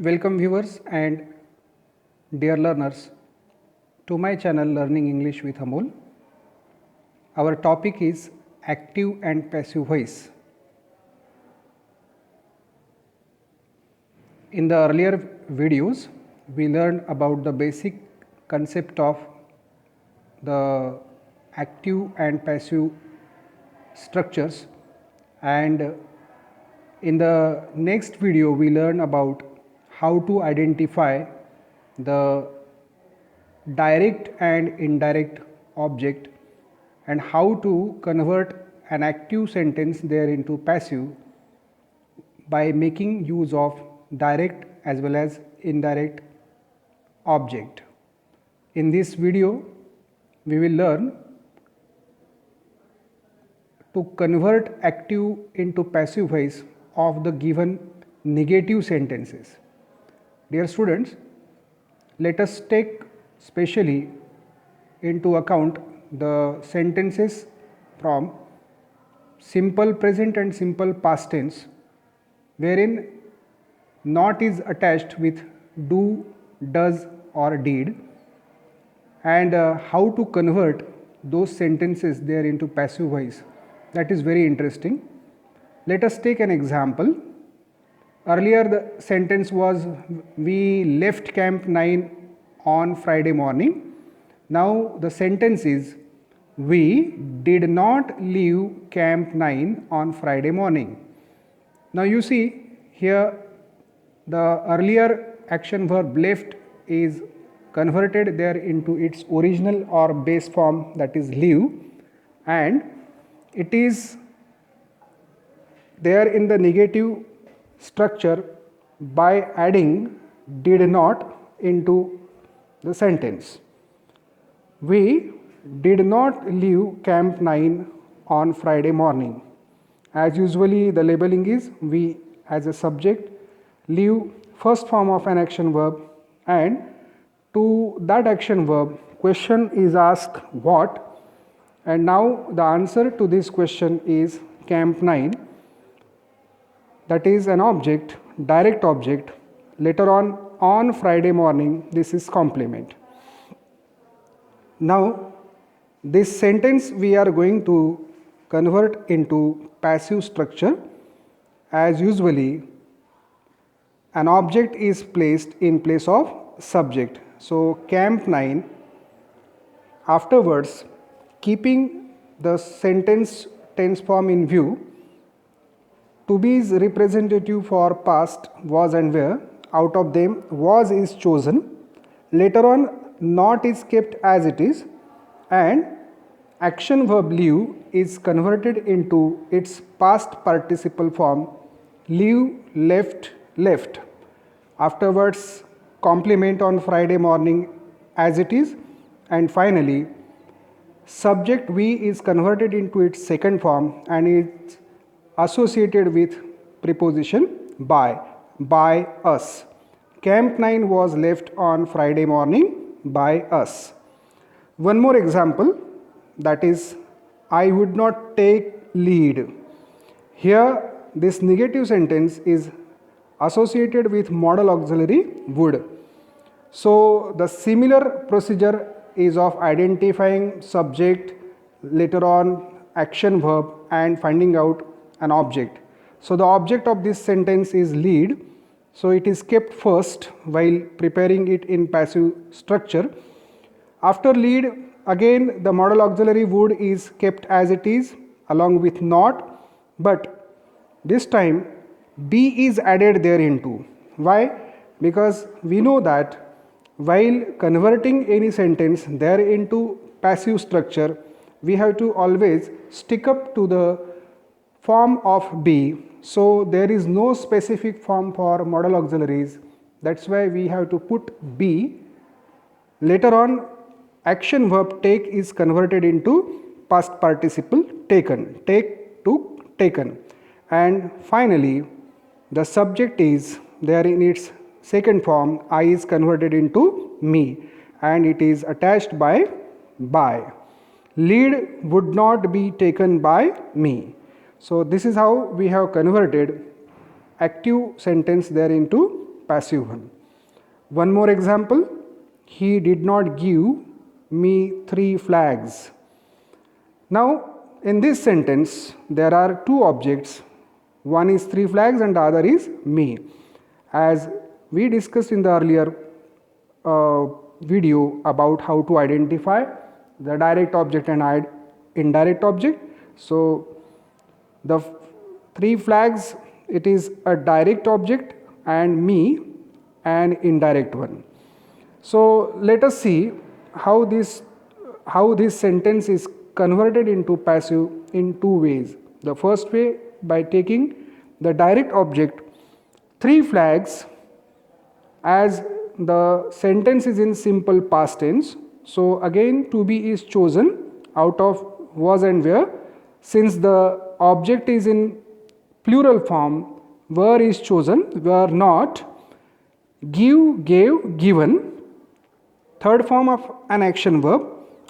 Welcome viewers and dear learners to my channel Learning English with Amol. Our topic is active and passive voice. In the earlier videos, we learned about the basic concept of the active and passive structures, and in the next video we learn about how to identify the direct and indirect object and how to convert an active sentence there into passive by making use of direct as well as indirect object. In this video we will learn to convert active into passive voice of the given negative sentences. Dear students, let us take specially into account the sentences from simple present and simple past tense, wherein not is attached with do, does or did, and how to convert those sentences there into passive voice. That is very interesting. Let us take an example. Earlier the sentence was we left camp 9 on Friday morning. Now the sentence is we did not leave camp 9 on Friday morning. Now you see here the earlier action verb left is converted there into its original or base form, that is leave, and it is there in the negative structure by adding did not into the sentence. We did not leave camp 9 on Friday morning. As usually the labeling is we as a subject, leave first form of an action verb, and to that action verb question is asked what, and now the answer to this question is camp 9. That is an object, direct object. Later on Friday morning, this is complement. Now this sentence we are going to convert into passive structure. As usually an object is placed in place of subject. So camp 9, afterwards keeping the sentence tense form in view, to be is representative for past was and were. Out of them was is chosen. Later on not is kept as it is, and action verb leave is converted into its past participle form leave, left, left. Afterwards complement on Friday morning as it is, and finally subject we is converted into its second form and it's associated with preposition by us. Camp 9 was left on Friday morning by us. One more example, that is I would not take lead. Here this negative sentence is associated with modal auxiliary would. So the similar procedure is of identifying subject, later on action verb, and finding out an object. So the object of this sentence is lead, so it is kept first while preparing it in passive structure. After lead, again the modal auxiliary would is kept as it is along with not, but this time be is added there into. Why? Because we know that while converting any sentence there into passive structure, we have to always stick up to the form of be. So there is no specific form for modal auxiliaries. That's why we have to put be. Later on action verb take is converted into past participle taken, take, took, taken, and finally the subject is there in its second form, I is converted into me, and it is attached by. Lead would not be taken by me. So this is how we have converted active sentence there into passive one. One more example, he did not give me 3 flags. Now, in this sentence, there are two objects. One is 3 flags and the other is me. As we discussed in the earlier video about how to identify the direct object and indirect object. So, the 3 flags, it is a direct object and me an indirect one. So, let us see how this sentence is converted into passive in two ways. The first way, by taking the direct object 3 flags, as the sentence is in simple past tense. So again to be is chosen out of was and were. Since the object is in plural form, were is chosen, were not, give, gave, given. Third form of an action verb,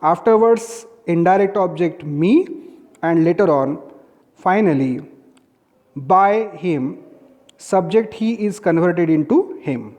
afterwards indirect object me, and later on finally by him, subject he is converted into him.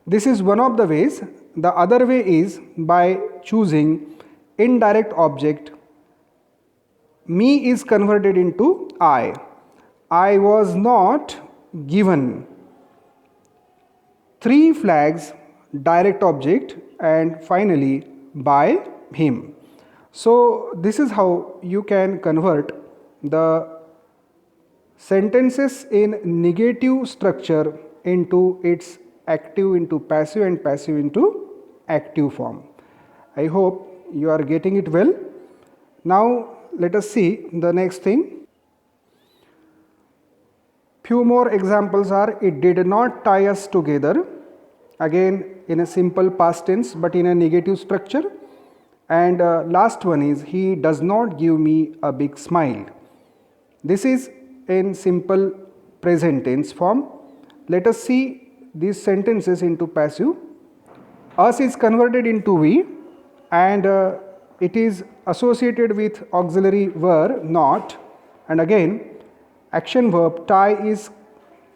This is one of the ways. The other way is by choosing indirect object, me is converted into I. I was not given 3 flags, direct object, and finally by him. So this is how you can convert the sentences in negative structure into its active into passive and passive into active form. I hope you are getting it well. Now let us see the next thing. Few more examples are, it did not tie us together, again in a simple past tense but in a negative structure. And last one is, he does not give me a big smile. This is in simple present tense form. Let us see these sentences into passive. Us is converted into we, and it is associated with auxiliary were, not, and again action verb tie is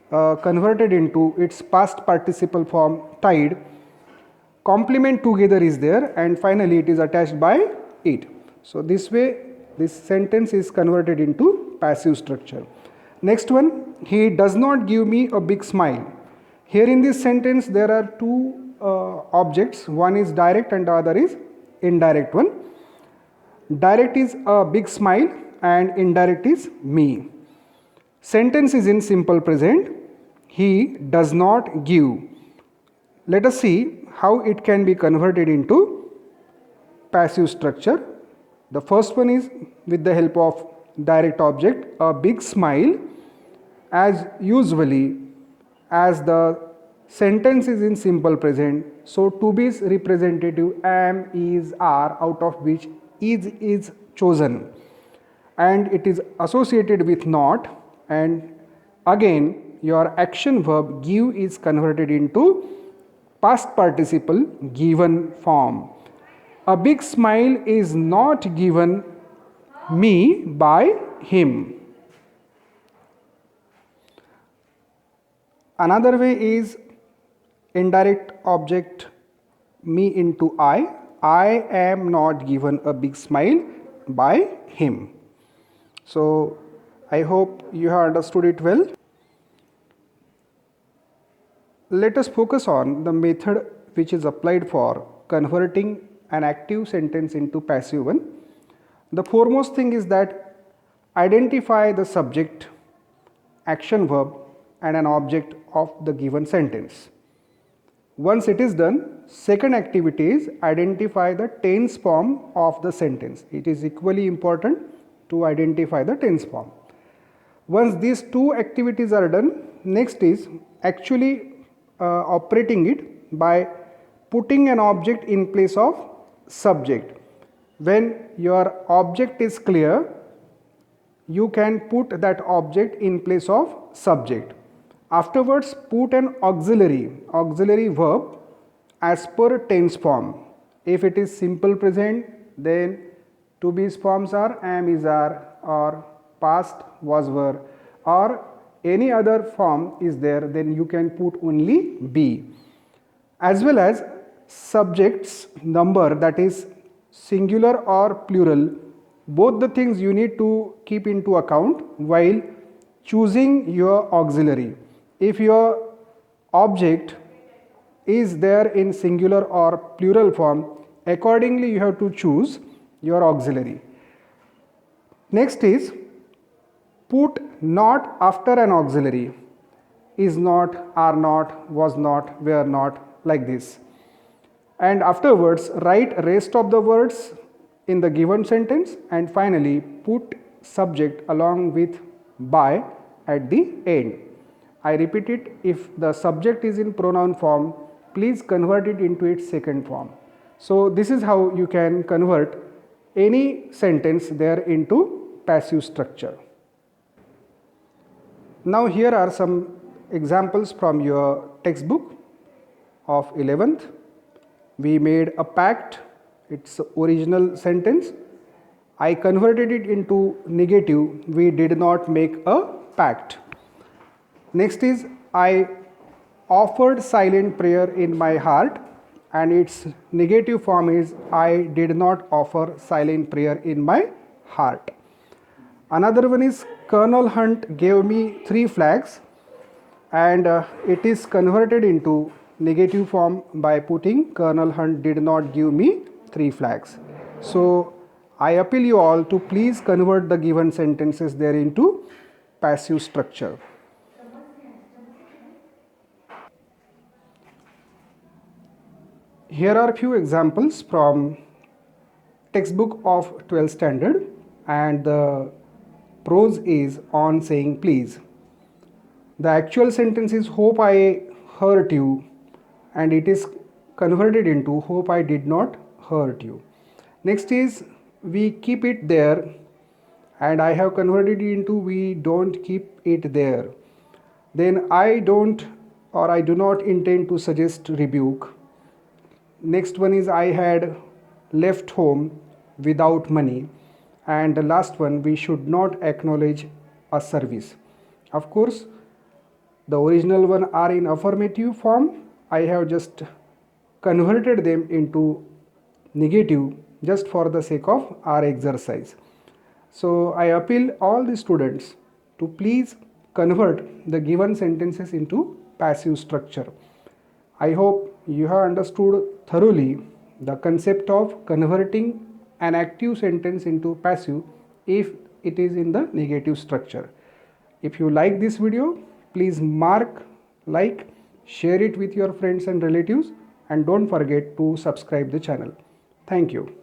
converted into its past participle form tied. Complement together is there, and finally it is attached by it. So this way this sentence is converted into passive structure. Next one, he does not give me a big smile. Here in this sentence there are two objects, one is direct and the other is indirect one. Direct is a big smile and indirect is me. Sentence is in simple present, he does not give. Let us see how it can be converted into passive structure. The first one is with the help of direct object, a big smile, as usually as the sentence is in simple present, so to be's representative am, is, are, out of which is chosen, and it is associated with not, and again your action verb give is converted into past participle given form. A big smile is not given me by him. Another way is indirect object me into I. I am not given a big smile by him. So I hope you have understood it well. Let us focus on the method which is applied for converting an active sentence into passive one. The foremost thing is that identify the subject, action verb, and an object of the given sentence. Once it is done, second activity is identify the tense form of the sentence. It is equally important to identify the tense form. Once these two activities are done, next is actually operating it by putting an object in place of subject. When your object is clear, you can put that object in place of subject. Afterwards, put an auxiliary verb as per tense form. If it is simple present, then to be's forms are am, is, are, or past was, were, or any other form is there, then you can put only be. As well as subjects number, that is singular or plural, both the things you need to keep into account while choosing your auxiliary. If your object is there in singular or plural form, accordingly you have to choose your auxiliary. Next is put not after an auxiliary. Is not, are not, was not, were not, like this. And afterwards write rest of the words in the given sentence, and finally put subject along with by at the end. I repeat it, if the subject is in pronoun form, please convert it into its second form. So this is how you can convert any sentence there into passive structure. Now here are some examples from your textbook of 11th. We made a pact, its original sentence. I converted it into negative, we did not make a pact. Next is I offered silent prayer in my heart, and its negative form is I did not offer silent prayer in my heart. Another one is Colonel Hunt gave me 3 flags, and it is converted into negative form by putting Colonel Hunt did not give me 3 flags. So I appeal you all to please convert the given sentences there into passive structure. Here are few examples from textbook of 12th standard, and the prose is on saying please. The actual sentence is hope I hurt you, and it is converted into hope I did not hurt you. Next is we keep it there, and I have converted it into we don't keep it there. Then I don't or I do not intend to suggest rebuke. Next one is I had left home without money, and the last one, we should not acknowledge a service. Of course, the original one are in affirmative form. I have just converted them into negative just for the sake of our exercise. So I appeal all the students to please convert the given sentences into passive structure. I hope you have understood thoroughly the concept of converting an active sentence into passive if it is in the negative structure. If you like this video, please mark like, share it with your friends and relatives, and don't forget to subscribe the channel. Thank you.